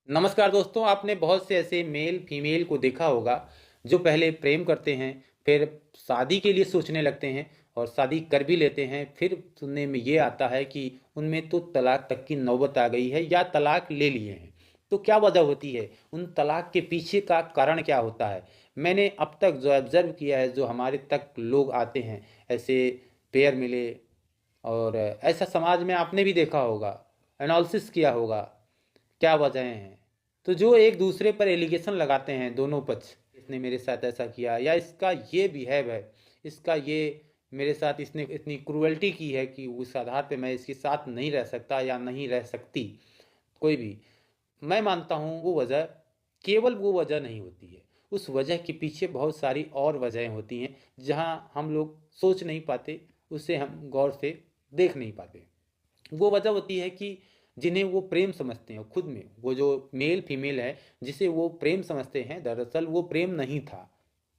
नमस्कार दोस्तों, आपने बहुत से ऐसे मेल फीमेल को देखा होगा जो पहले प्रेम करते हैं, फिर शादी के लिए सोचने लगते हैं और शादी कर भी लेते हैं। फिर सुनने में ये आता है कि उनमें तो तलाक तक की नौबत आ गई है या तलाक ले लिए हैं। तो क्या वजह होती है? उन तलाक के पीछे का कारण क्या होता है? मैंने अब तक जो ऑब्जर्व किया है, जो हमारे तक लोग आते हैं ऐसे पेयर मिले, और ऐसा समाज में आपने भी देखा होगा, एनालिसिस किया होगा क्या वजहें हैं। तो जो एक दूसरे पर एलिगेशन लगाते हैं दोनों पक्ष, इसने मेरे साथ ऐसा किया या इसका ये बिहेव है, इसका ये मेरे साथ इसने इतनी क्रूअल्टी की है कि उस आधार पे मैं इसके साथ नहीं रह सकता या नहीं रह सकती। कोई भी, मैं मानता हूँ वो वजह केवल वो वजह नहीं होती है। उस वजह के पीछे बहुत सारी और वजहें होती हैं जहाँ हम लोग सोच नहीं पाते, उसे हम गौर से देख नहीं पाते। वो वजह होती है कि जिन्हें वो प्रेम समझते हैं खुद में, वो जो मेल फीमेल है जिसे वो प्रेम समझते हैं, दरअसल वो प्रेम नहीं था।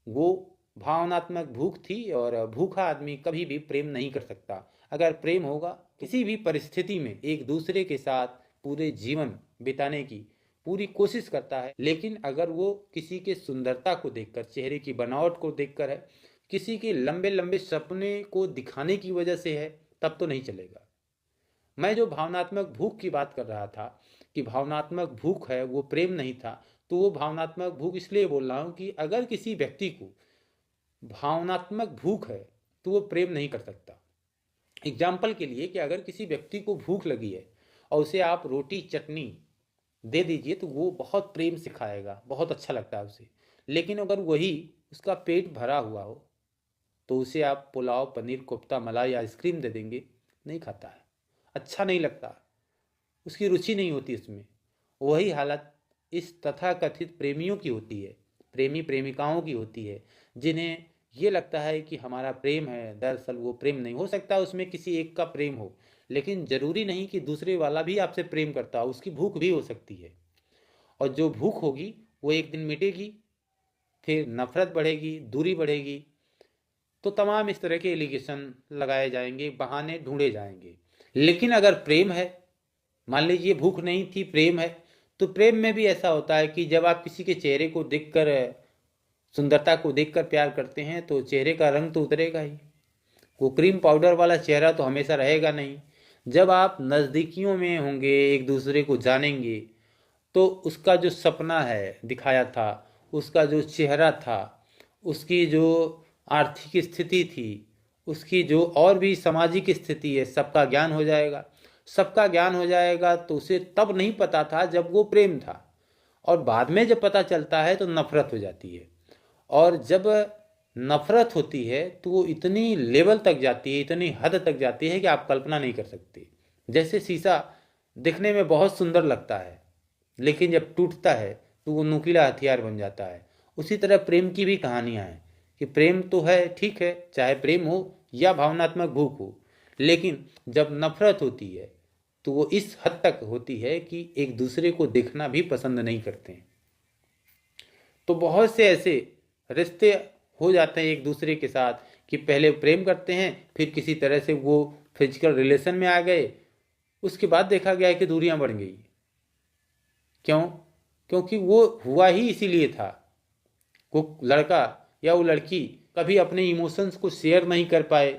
वो भावनात्मक भूख थी, और भूखा आदमी कभी भी प्रेम नहीं कर सकता। अगर प्रेम होगा, किसी भी परिस्थिति में एक दूसरे के साथ पूरे जीवन बिताने की पूरी कोशिश करता है। लेकिन अगर वो किसी के सुंदरता को देखकर, चेहरे की बनावट को देखकर है, किसी के लंबे लंबे सपने को दिखाने की वजह से है, तब तो नहीं चलेगा। मैं जो भावनात्मक भूख की बात कर रहा था कि भावनात्मक भूख है, वो प्रेम नहीं था। तो वो भावनात्मक भूख इसलिए बोल रहा हूँ कि अगर किसी व्यक्ति को भावनात्मक भूख है तो वो प्रेम नहीं कर सकता। एग्जाम्पल के लिए, कि अगर किसी व्यक्ति को भूख लगी है और उसे आप रोटी चटनी दे दीजिए तो वो बहुत प्रेम से खाएगा, बहुत अच्छा लगता है उसे। लेकिन अगर वही उसका पेट भरा हुआ हो तो उसे आप पुलाव पनीर कोफ्ता मलाई आइसक्रीम दे देंगे, नहीं खाता है, अच्छा नहीं लगता, उसकी रुचि नहीं होती इसमें। वही हालत इस तथाकथित प्रेमियों की होती है, प्रेमी प्रेमिकाओं की होती है, जिन्हें ये लगता है कि हमारा प्रेम है। दरअसल वो प्रेम नहीं हो सकता, उसमें किसी एक का प्रेम हो। लेकिन जरूरी नहीं कि दूसरे वाला भी आपसे प्रेम करता हो, उसकी भूख भी हो सकती है। और जो भूख होगी वो एक दिन मिटेगी, फिर नफरत बढ़ेगी, दूरी बढ़ेगी। तो तमाम इस तरह के एलिगेशन लगाए जाएंगे, बहाने ढूंढे जाएंगे। लेकिन अगर प्रेम है, मान लीजिए भूख नहीं थी, प्रेम है, तो प्रेम में भी ऐसा होता है कि जब आप किसी के चेहरे को देखकर, सुंदरता को देखकर प्यार करते हैं तो चेहरे का रंग तो उतरेगा ही। वो क्रीम पाउडर वाला चेहरा तो हमेशा रहेगा नहीं। जब आप नज़दीकियों में होंगे, एक दूसरे को जानेंगे, तो उसका जो सपना है दिखाया था, उसका जो चेहरा था, उसकी जो आर्थिक स्थिति थी, उसकी जो और भी सामाजिक स्थिति है, सबका ज्ञान हो जाएगा। सबका ज्ञान हो जाएगा तो उसे तब नहीं पता था जब वो प्रेम था, और बाद में जब पता चलता है तो नफरत हो जाती है। और जब नफरत होती है तो वो इतनी लेवल तक जाती है, इतनी हद तक जाती है कि आप कल्पना नहीं कर सकते। जैसे शीशा दिखने में बहुत सुंदर लगता है, लेकिन जब टूटता है तो वो नुकीला हथियार बन जाता है। उसी तरह प्रेम की भी कहानियां हैं कि प्रेम तो है, ठीक है, चाहे प्रेम हो या भावनात्मक भूख हो, लेकिन जब नफरत होती है तो वो इस हद तक होती है कि एक दूसरे को देखना भी पसंद नहीं करते हैं। तो बहुत से ऐसे रिश्ते हो जाते हैं एक दूसरे के साथ कि पहले प्रेम करते हैं, फिर किसी तरह से वो फिजिकल रिलेशन में आ गए, उसके बाद देखा गया है कि दूरियां बढ़ गई। क्यों? क्योंकि वो हुआ ही इसीलिए था। वो लड़का या वो लड़की कभी अपने इमोशंस को शेयर नहीं कर पाए।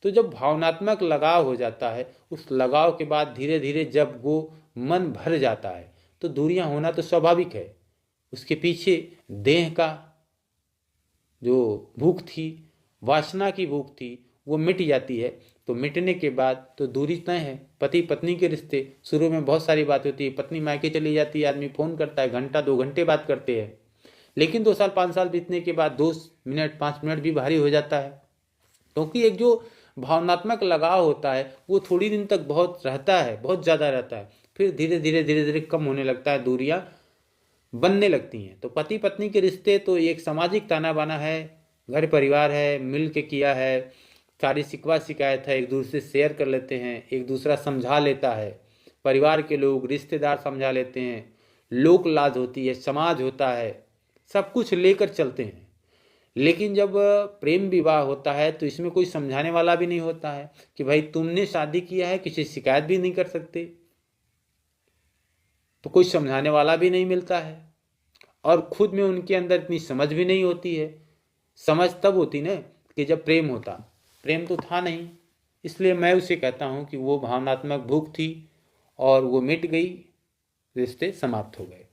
तो जब भावनात्मक लगाव हो जाता है, उस लगाव के बाद धीरे धीरे जब वो मन भर जाता है तो दूरियां होना तो स्वाभाविक है। उसके पीछे देह का जो भूख थी, वासना की भूख थी, वो मिट जाती है। तो मिटने के बाद तो दूरी तय है। पति पत्नी के रिश्ते शुरू में बहुत सारी बात होती है, पत्नी मायके चली जाती है, आदमी फ़ोन करता है, घंटा 2 घंटे बात करते हैं। लेकिन 2 साल 5 साल बीतने के बाद 2 मिनट 5 मिनट भी भारी हो जाता है, क्योंकि एक जो भावनात्मक लगाव होता है वो थोड़ी दिन तक बहुत रहता है, बहुत ज़्यादा रहता है, फिर धीरे धीरे कम होने लगता है, दूरियां बनने लगती हैं। तो पति पत्नी के रिश्ते तो एक सामाजिक ताना बाना है, घर परिवार है, मिल के किया है, सारी शिकवा शिकायत है, एक दूसरे से शेयर कर लेते हैं, एक दूसरा समझा लेता है, परिवार के लोग रिश्तेदार समझा लेते हैं, लोक लाज होती है, समाज होता है, सब कुछ लेकर चलते हैं। लेकिन जब प्रेम विवाह होता है तो इसमें कोई समझाने वाला भी नहीं होता है कि भाई तुमने शादी किया है, किसी शिकायत भी नहीं कर सकते। तो कोई समझाने वाला भी नहीं मिलता है, और खुद में उनके अंदर इतनी समझ भी नहीं होती है। समझ तब होती ना कि जब प्रेम होता, प्रेम तो था नहीं। इसलिए मैं उसे कहता हूँ कि वो भावनात्मक भूख थी और वो मिट गई, रिश्ते समाप्त हो गए।